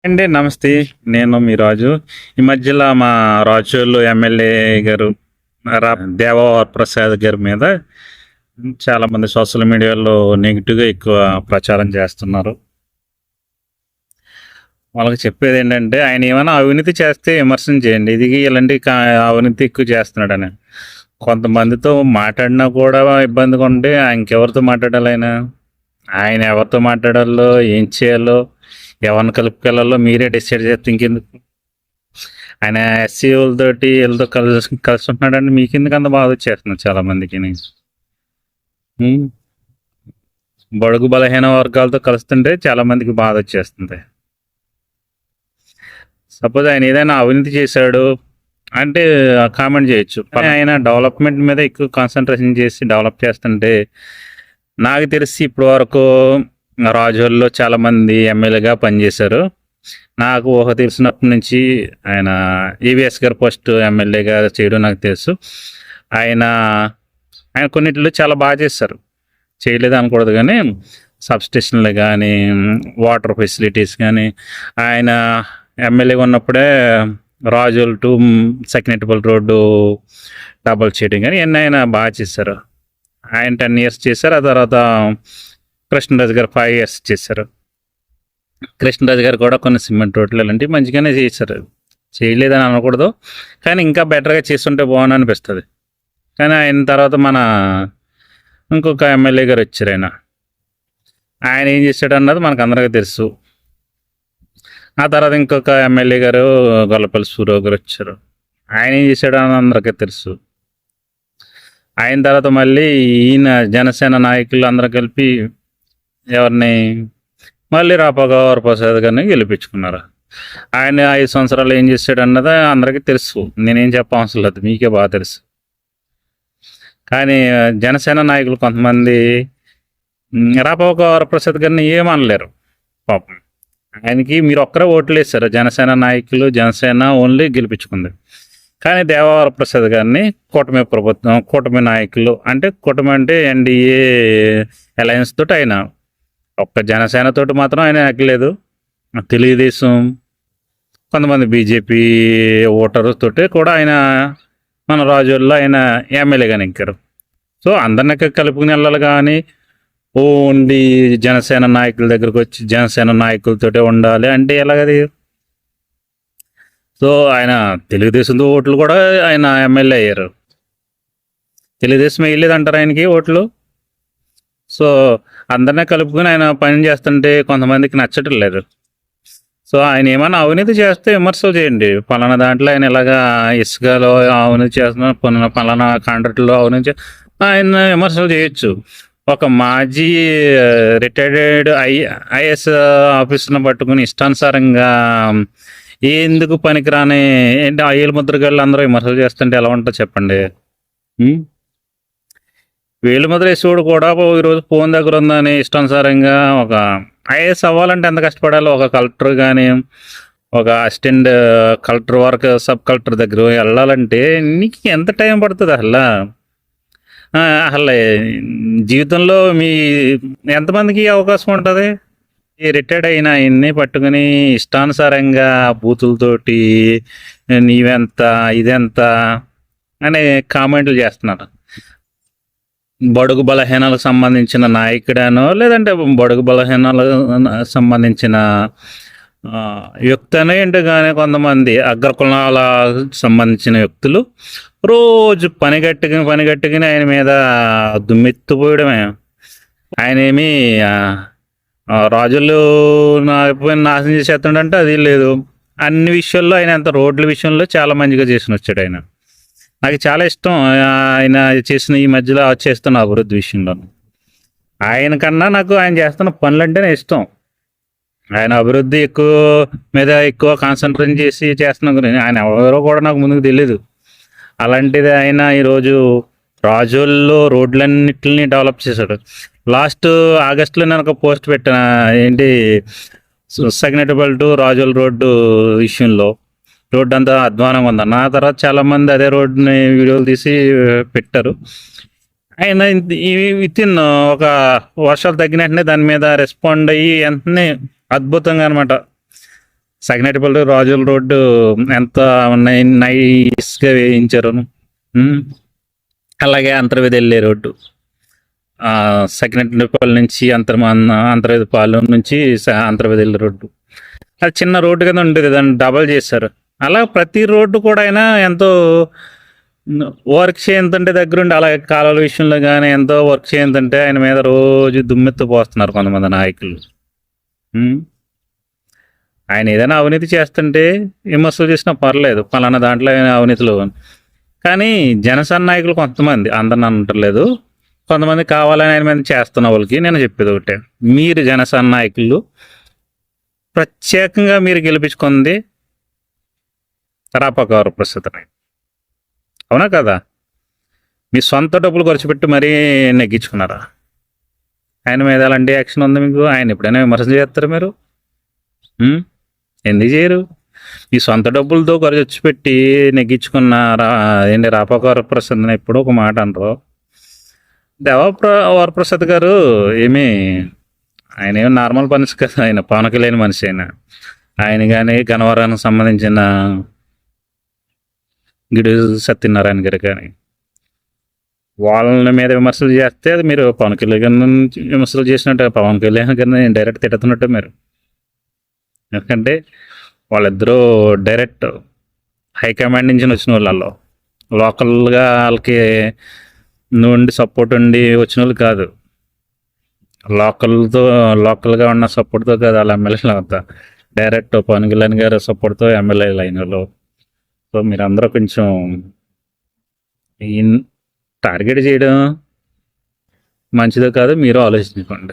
అండి నమస్తే. నేను మీ రాజు. ఈ మధ్యలో మా రాజోలు ఎమ్మెల్యే గారు దేవవర ప్రసాద్ గారి మీద చాలా మంది సోషల్ మీడియాలో నెగిటివ్గా ఎక్కువ ప్రచారం చేస్తున్నారు. వాళ్ళకి చెప్పేది ఏంటంటే ఆయన ఏమైనా అవినీతి చేస్తే విమర్శనం చేయండి. ఇది ఇలాంటి అవినీతి ఎక్కువ చేస్తున్నాడని. కొంతమందితో మాట్లాడినా కూడా ఇబ్బందిగా ఉంటే ఇంకెవరితో మాట్లాడాలి ఆయన? ఆయన ఎవరితో మాట్లాడాలో, ఏం చేయాలో, ఎవరిని కలుపుకెళ్ళాలో మీరే డిసైడ్ చేస్తే ఇంకెందుకు? ఆయన ఎస్సీ వాళ్ళతోటి వీళ్ళతో కలిసి కలిసి ఉంటున్నాడని మీకెందుకు అంత బాధ వచ్చేస్తుంది చాలా మందికి. ఉమ్, బడుగు బలహీన వర్గాలతో కలుస్తుంటే చాలా మందికి బాధ వచ్చేస్తుంది. సపోజ్ ఆయన ఏదైనా అవినీతి చేశాడు అంటే కామెంట్ చేయొచ్చు. కానీ ఆయన డెవలప్మెంట్ మీద ఎక్కువ కాన్సన్ట్రేషన్ చేసి డెవలప్ చేస్తుంటే నాకు తెలిసి ఇప్పటి వరకు రాజోల్లో చాలా మంది ఎమ్మెల్యేగా పనిచేశారు. నాకు ఊహ తెలిసినప్పటి నుంచి ఆయన ఈవీఎస్ గారు ఫస్ట్ ఎమ్మెల్యేగా చేయడం నాకు తెలుసు. ఆయన ఆయన కొన్నిట్లో చాలా బాగా చేశారు, చేయలేదు అనకూడదు, కానీ సబ్స్టేషన్లు కానీ వాటర్ ఫెసిలిటీస్ కానీ ఆయన ఎమ్మెల్యేగా ఉన్నప్పుడే రాజోల్ టు సెకండెటబుల్ రోడ్డు డబల్ చేయడం కానీ ఇవన్నీ ఆయన బాగా చేశారు. ఆయన 10 years చేశారు. ఆ తర్వాత కృష్ణరాజు గారు 5 years చేశారు. కృష్ణరాజు గారు కూడా కొన్ని సిమెంట్ రోడ్లు ఇలాంటివి మంచిగానే చేశారు, చేయలేదని అనకూడదు, కానీ ఇంకా బెటర్గా చేస్తుంటే బాగుంది అనిపిస్తుంది. కానీ ఆయన తర్వాత మన ఇంకొక ఎమ్మెల్యే గారు వచ్చారు. ఆయన ఏం చేశాడు అన్నది మనకు అందరికీ తెలుసు. ఆ తర్వాత ఇంకొక ఎమ్మెల్యే గారు గొల్లపల్లి సూర్యరావు గారు వచ్చారు. ఆయన ఏం చేశాడు అని అందరికీ తెలుసు. ఆయన తర్వాత మళ్ళీ ఈయన జనసేన నాయకులు అందరూ కలిపి ఎవరిని మళ్ళీ రాపగౌర ప్రసాద్ గారిని గెలిపించుకున్నారు. ఆయన 5 సంవత్సరాలు ఏం చేశాడు అన్నది అందరికీ తెలుసు, నేనేం చెప్పవసరం లేదు, మీకే బాగా తెలుసు. కానీ జనసేన నాయకులు కొంతమంది రాపగౌర ప్రసాద్ గారిని ఏమనలేరు పాపం. ఆయనకి మీరు ఒక్కరే ఓట్లు వేశారు, జనసేన నాయకులు, జనసేన ఓన్లీ గెలిపించుకుంది. కానీ దేవవర ప్రసాద్ గారిని కూటమి ప్రభుత్వం, కూటమి నాయకులు, అంటే కూటమి అంటే ఎన్డీఏ అలయన్స్ తోటి ఆయన, ఒక్క జనసేన తోటి మాత్రం ఆయన ఎక్కలేదు, తెలుగుదేశం, కొంతమంది బీజేపీ ఓటర్స్ తోటి కూడా ఆయన మన రాజుల్లో ఆయన ఎమ్మెల్యేగా నెక్కారు. సో అందరినీ కలుపుకుని వెళ్ళాలి, కానీ ఓన్లీ జనసేన నాయకుల దగ్గరకు వచ్చి జనసేన నాయకులతోటే ఉండాలి అంటే ఎలాగది? సో ఆయన తెలుగుదేశంతో ఓట్లు కూడా ఆయన ఎమ్మెల్యే అయ్యారు. తెలుగుదేశం వేయలేదు అంటారు ఆయనకి ఓట్లు. సో అందరినీ కలుపుకొని ఆయన పని చేస్తుంటే కొంతమందికి నచ్చటం లేదు. సో ఆయన ఏమైనా అవినీతి చేస్తే విమర్శలు చేయండి. పలానా దాంట్లో ఆయన ఇలాగా ఇసుకలో అవినీతి చేస్తున్న, పలానా కాంట్రాక్ట్లో అవినీతి, ఆయన విమర్శలు చేయొచ్చు. ఒక మాజీ రిటైర్డ్ ఐఏఎస్ ఆఫీసర్ని పట్టుకుని ఇష్టానుసారంగా ఎందుకు పనికిరాని ఏంటి అయ్యల ముద్రగాళ్ళు అందరూ విమర్శలు చేస్తుంటే ఎలా ఉంటుందో చెప్పండి. వేలు ముద్ర వేసేవాడు కూడా ఈరోజు ఫోన్ దగ్గర ఉందని ఇష్టానుసారంగా ఒక ఐఏఎస్ అవ్వాలంటే ఎంత కష్టపడాలి? ఒక కలెక్టర్ కానీ, ఒక అసిస్టెంట్ కలెక్టర్ వరకు, సబ్ కలెక్టర్ దగ్గర వెళ్ళాలంటే నీకు ఎంత టైం పడుతుంది? అసలు జీవితంలో మీ ఎంతమందికి అవకాశం ఉంటుంది? ఈ రిటైర్డ్ అయిన ఇన్ని పట్టుకుని ఇష్టానుసారంగా బూతులతోటి నీవెంత ఇదెంత అని కామెంట్లు చేస్తున్నారు. బడుగు బలహీనాలకు సంబంధించిన నాయకుడానో లేదంటే బడుగు బలహీనాలకు సంబంధించిన వ్యక్తి ఏంటో కానీ కొంతమంది అగ్రకులాల సంబంధించిన వ్యక్తులు రోజు పనిగట్టుకుని ఆయన మీద దుమ్మెత్తిపోయడమే. ఆయన ఏమి రాజులు నాశనం చేసేస్తుండంటే అది లేదు. అన్ని విషయాల్లో ఆయన అంత రోడ్ల విషయంలో చాలా మంచిగా చేసి వచ్చాడు. ఆయన నాకు చాలా ఇష్టం. ఆయన చేసిన ఈ మధ్యలో చేస్తున్న అభివృద్ధి విషయంలో ఆయన కన్నా నాకు ఆయన చేస్తున్న పనులు అంటేనే ఇష్టం. ఆయన అభివృద్ధి ఎక్కువ కాన్సన్ట్రేషన్ చేసి చేస్తున్న గురించి ఆయన ఎవరో కూడా నాకు ముందుకు తెలియదు. అలాంటిది ఆయన ఈరోజు రాజోల్లో రోడ్లన్నిటిని డెవలప్ చేశాడు. లాస్ట్ ఆగస్టులో నేను ఒక పోస్ట్ పెట్టాను, ఏంటి సెకండెటబుల్ టు రాజోల్ రోడ్డు విషయంలో. రోడ్డు అంతా అధ్వానంగా ఉంది. నా తర్వాత చాలామంది అదే రోడ్డుని వీడియోలు తీసి పెట్టారు. ఆయన విత్ ఇన్ ఒక వర్షాలు తగ్గిన వెంటనే దాని మీద రెస్పాండ్ అయ్యి వెంటనే అద్భుతంగా అనమాట సకినేటిపల్లి రాజుల రోడ్డు ఎంత నైస్గా వేయించారు. ఉమ్. అలాగే అంతర్వేది వెళ్ళే రోడ్డు, సకినేటిపల్లి నుంచి అంతర్వేది పాలెం నుంచి అంతర్వేది వెళ్ళే రోడ్డు, అది చిన్న రోడ్డు కింద ఉండేది, దాన్ని డబల్ చేశారు. అలా ప్రతి రోడ్డు కూడా అయినా ఎంతో వర్క్ చేయంతంటే దగ్గరుండి, అలాగే కాలువల విషయంలో కానీ ఎంతో వర్క్ చేయంతంటే ఆయన మీద రోజు దుమ్మెత్తు పోస్తున్నారు కొంతమంది నాయకులు. ఉమ్. ఆయన ఏదైనా అవినీతి చేస్తుంటే విమర్శలు చేసినా పర్లేదు, పలానా దాంట్లో అవినీతిలో. కానీ జనసేన నాయకులు కొంతమంది, అందరిని అంటలేదు, కొంతమంది కావాలని ఆయన మీద చేస్తున్న వాళ్ళకి నేను చెప్పేది ఒకటే, మీరు జనసేన నాయకులు ప్రత్యేకంగా మీరు గెలిపించుకుంది రాపాక వరప్రసాద్ని, అవునా కదా? మీ సొంత డబ్బులు ఖర్చు పెట్టి మరీ నెగ్గించుకున్నారా? ఆయన మీద ఎలాంటి యాక్షన్ ఉంది మీకు? ఆయన ఎప్పుడైనా విమర్శ చేస్తారా మీరు? ఎందుకు చేయరు? మీ సొంత డబ్బులతో ఖర్చు పెట్టి నెగ్గించుకున్న ఏంటి రాపాక వరప్రసాద్ ఎప్పుడో ఒక మాట అనరు. వరప్రసాద్ గారు ఏమి, ఆయన ఏమి నార్మల్ మనిషి కదా, ఆయన పవన్ కళ్యాణ్ మనిషి. ఆయన కానీ గన్నవరానికి సంబంధించిన గిడి సత్యనారాయణ గారు కానీ వాళ్ళ మీద విమర్శలు చేస్తే అది మీరు పవన్ కళ్యాణ్ గారి నుంచి విమర్శలు చేసినట్టు, పవన్ కళ్యాణ్ గారిని డైరెక్ట్ తిడుతున్నట్టు మీరు. ఎందుకంటే వాళ్ళిద్దరూ డైరెక్ట్ హైకమాండ్ నుంచి వచ్చిన వాళ్ళలో, లోకల్గా వాళ్ళకి నుండి సపోర్ట్ ఉండి వచ్చిన వాళ్ళు కాదు, లోకల్గా ఉన్న సపోర్ట్తో కాదు వాళ్ళ ఎమ్మెల్యేలు అవుతా, డైరెక్ట్ పవన్ కళ్యాణ్ గారు సపోర్ట్తో ఎమ్మెల్యేలు అయిన వాళ్ళు. సో మీరందరూ కొంచెం టార్గెట్ చేయడం మంచిదో కాదు మీరు ఆలోచించుకోండి.